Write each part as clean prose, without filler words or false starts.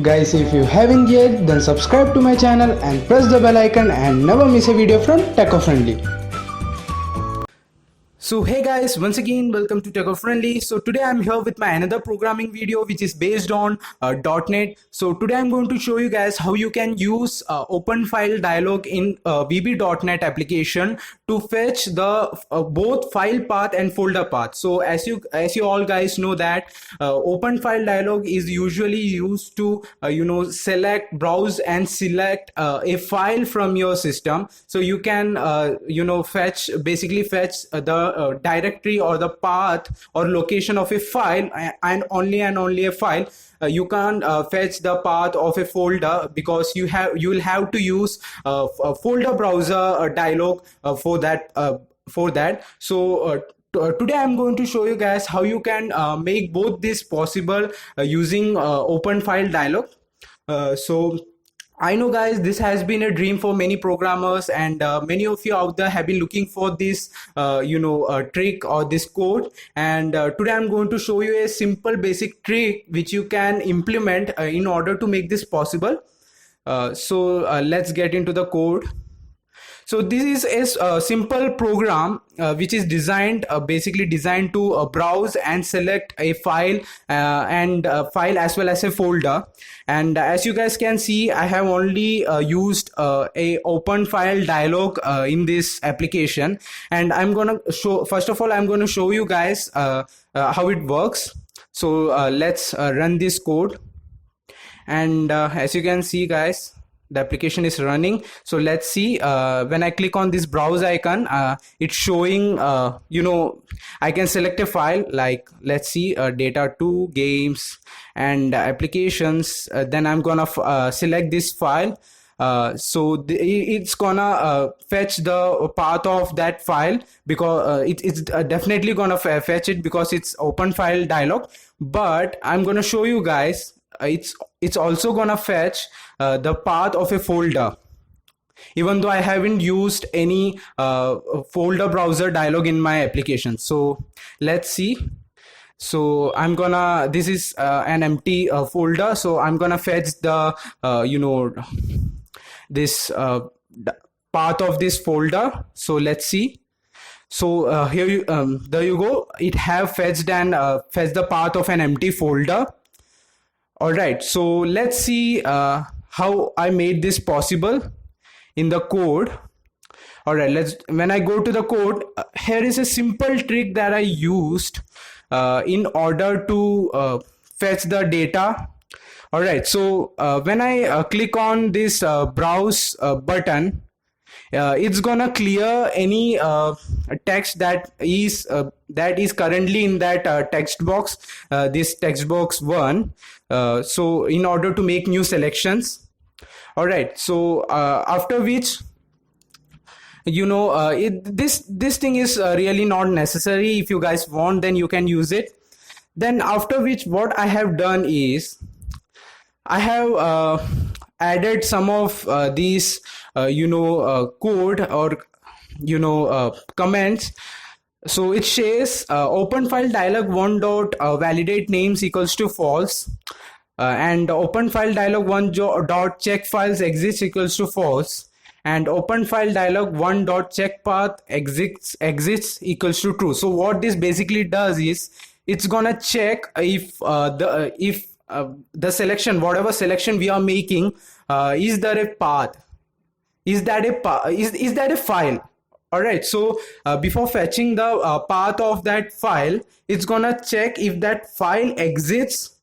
Guys, if you haven't yet, then subscribe to my channel and press the bell icon and never miss a video from Techofriendly. So hey guys, once again welcome to Techofriendly. So today I'm here with my another programming video which is based on .NET. So today I'm going to show you guys how you can use OpenFileDialog in VB.NET application to fetch the both file path and folder path. So as you all guys know that OpenFileDialog is usually used to select, browse and select a file from your system. So you can fetch the directory or the path or location of a file and only a file. You can't fetch the path of a folder because you will have to use a folder browser dialog for that. So today I'm going to show you guys how you can make both this possible using OpenFileDialog. So I know guys, this has been a dream for many programmers, and many of you out there have been looking for this trick or this code. And today I'm going to show you a simple basic trick which you can implement in order to make this possible. So let's get into the code. So this is a simple program which is basically designed to browse and select a file and file as well as a folder. And as you guys can see, I have only used a OpenFileDialog in this application, and I'm gonna show. First of all, I'm going to show you guys how it works. So let's run this code, and as you can see, guys, the application is running. So let's see, when I click on this browse icon, it's showing I can select a file, like let's see, data 2 games and applications. Then I'm gonna select this file. So it's gonna fetch the path of that file, because it's definitely gonna fetch it because it's OpenFileDialog. But I'm gonna show you guys, it's also gonna fetch the path of a folder, even though I haven't used any folder browser dialog in my application. So let's see. So this is an empty folder, so I'm gonna fetch the this path of this folder. So let's see. So there you go, it have fetched and fetched the path of an empty folder. All right, so let's see how I made this possible in the code. All right, when I go to the code, here is a simple trick that I used in order to fetch the data. All right, so when I click on this browse button, it's gonna clear any text that is currently in that text box, this text box 1. So in order to make new selections. All right, so after which, this thing is really not necessary. If you guys want, then you can use it. Then after which, what I have done is I have added some of these code or comments. So it says OpenFileDialog 1 dot validate names equals to false, and OpenFileDialog 1 dot check files exists equals to false, and OpenFileDialog 1 dot check path exists equals to true. So what this basically does is it's gonna check if the selection, whatever selection we are making, is there a path, is that a file. All right, so before fetching the path of that file, it's gonna check if that file exists,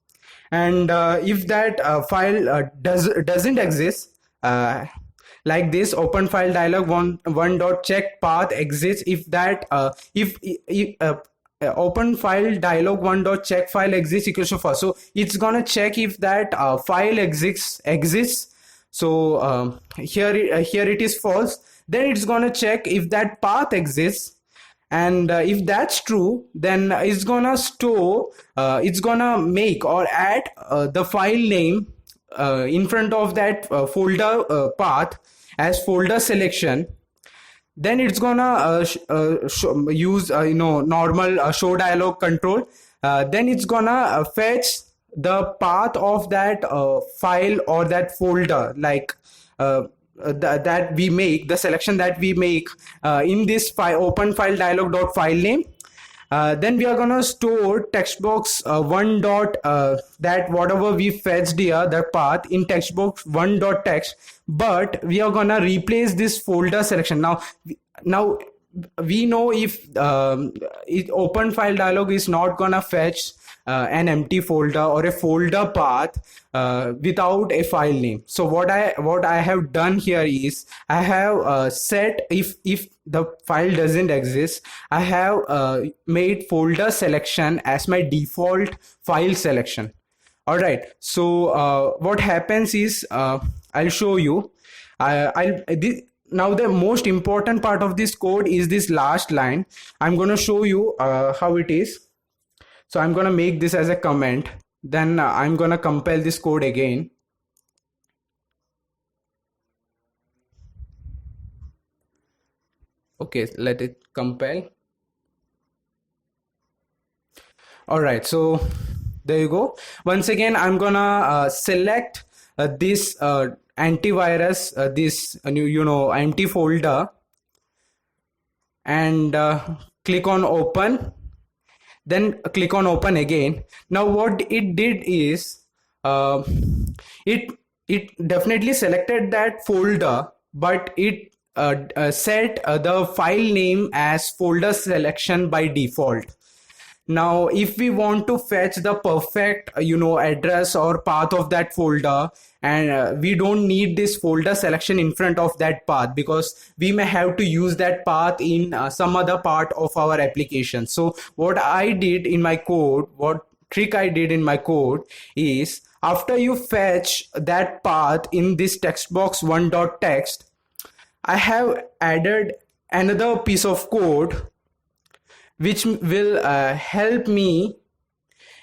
and if that file doesn't exist, like this OpenFileDialog 1 dot check path exists, if that if OpenFileDialog 1 dot check file exists equals to false. So it's gonna check if that file exists. So here it is false. Then it's gonna check if that path exists, and if that's true, then it's gonna store, it's gonna make or add the file name in front of that folder path as folder selection. Then it's gonna use normal show dialog control. Then it's gonna fetch the path of that file or that folder, like that we make, the selection that we make in this file open file dialog dot file name. Then we are gonna store text box one dot that whatever we fetched here, the path in text box one dot text, but we are gonna replace this folder selection. Now we know if open file dialog is not gonna fetch an empty folder or a folder path without a file name. So what I have done here is I have set, if the file doesn't exist, I have made folder selection as my default file selection. All right, so what happens is I'll show you. Now the most important part of this code is this last line. I'm going to show you how it is. So I'm going to make this as a comment. Then I'm going to compile this code again. Okay, let it compile. All right, so there you go. Once again, I'm going to select this antivirus, this empty folder, and click on open, then click on open again. Now what it did is it definitely selected that folder, but it set the file name as folder selection by default. Now if we want to fetch the perfect address or path of that folder, and we don't need this folder selection in front of that path, because we may have to use that path in some other part of our application. So what I did in my code, what trick I did in my code is, after you fetch that path in this text box one dot text, I have added another piece of code which will help me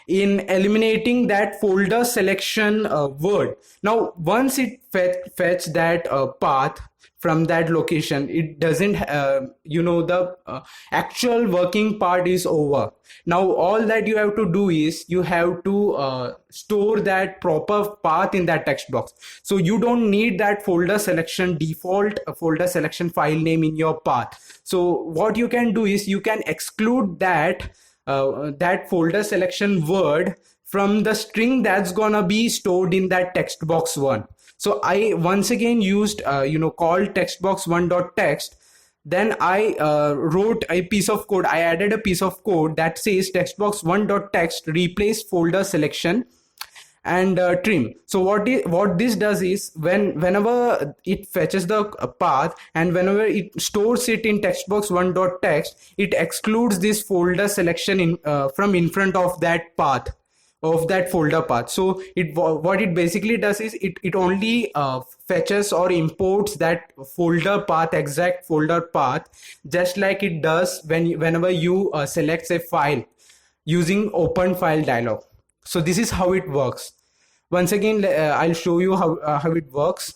in eliminating that folder selection word. Now once it fetch that path from that location, it doesn't the actual working part is over. Now all that you have to do is you have to store that proper path in that text box. So you don't need that folder selection default folder selection file name in your path. So what you can do is you can exclude that that folder selection word from the string that's gonna be stored in that text box one. So I once again used call text box one dot text. Then I wrote a piece of code. I added a piece of code that says text box one dot text replace folder selection and trim. So what this does is, whenever it fetches the path and whenever it stores it in text box one dot text, it excludes this folder selection from in front of that path, of that folder path. So what it basically does is it only fetches or imports that folder path, exact folder path, just like it does whenever you select a file using OpenFileDialog. So this is how it works. Once again, I'll show you how it works.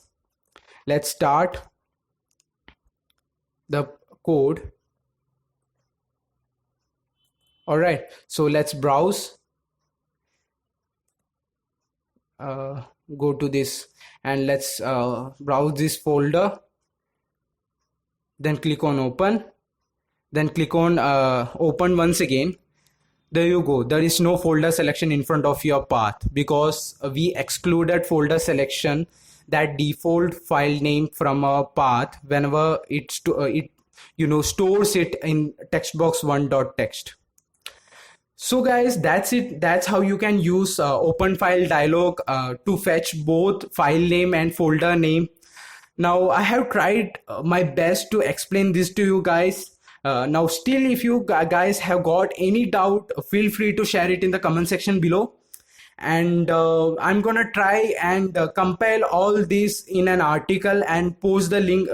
Let's start the code. All right, so let's browse. Go to this and let's browse this folder. Then click on open. Then click on open once again. There you go. There is no folder selection in front of your path because we excluded folder selection, that default file name, from a path whenever it stores it in text box one dot text. So guys, that's it. That's how you can use OpenFileDialog to fetch both file name and folder name. Now I have tried my best to explain this to you guys. Now still, if you guys have got any doubt, feel free to share it in the comment section below, and I'm gonna try and compile all this in an article and post the link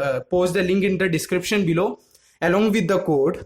in the description below along with the code.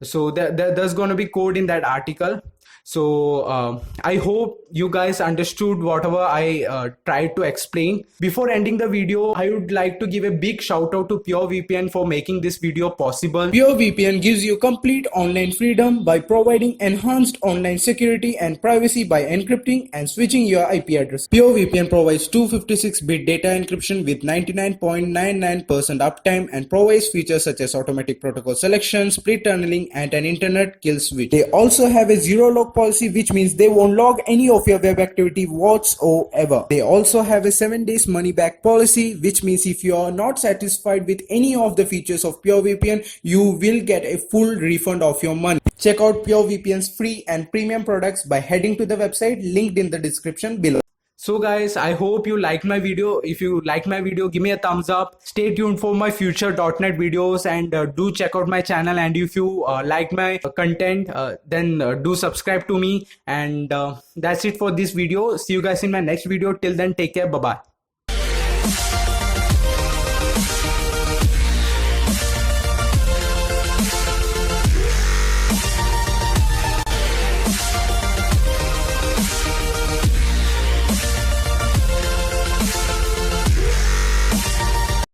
So there's going to be code in that article. So I hope you guys understood whatever I tried to explain. Before ending the video, I would like to give a big shout out to PureVPN for making this video possible. PureVPN gives you complete online freedom by providing enhanced online security and privacy by encrypting and switching your IP address. PureVPN provides 256-bit data encryption with 99.99% uptime and provides features such as automatic protocol selection, split tunneling, and an internet kill switch. They also have a zero log policy, which means they won't log any of your web activity whatsoever. They also have a 7 days money back policy, which means if you are not satisfied with any of the features of PureVPN, you will get a full refund of your money. Check out PureVPN's free and premium products by heading to the website linked in the description below. So guys, I hope you like my video. If you like my video, give me a thumbs up. Stay tuned for my future .NET videos, and do check out my channel. And if you like my content, then do subscribe to me. And that's it for this video. See you guys in my next video. Till then, take care. Bye bye.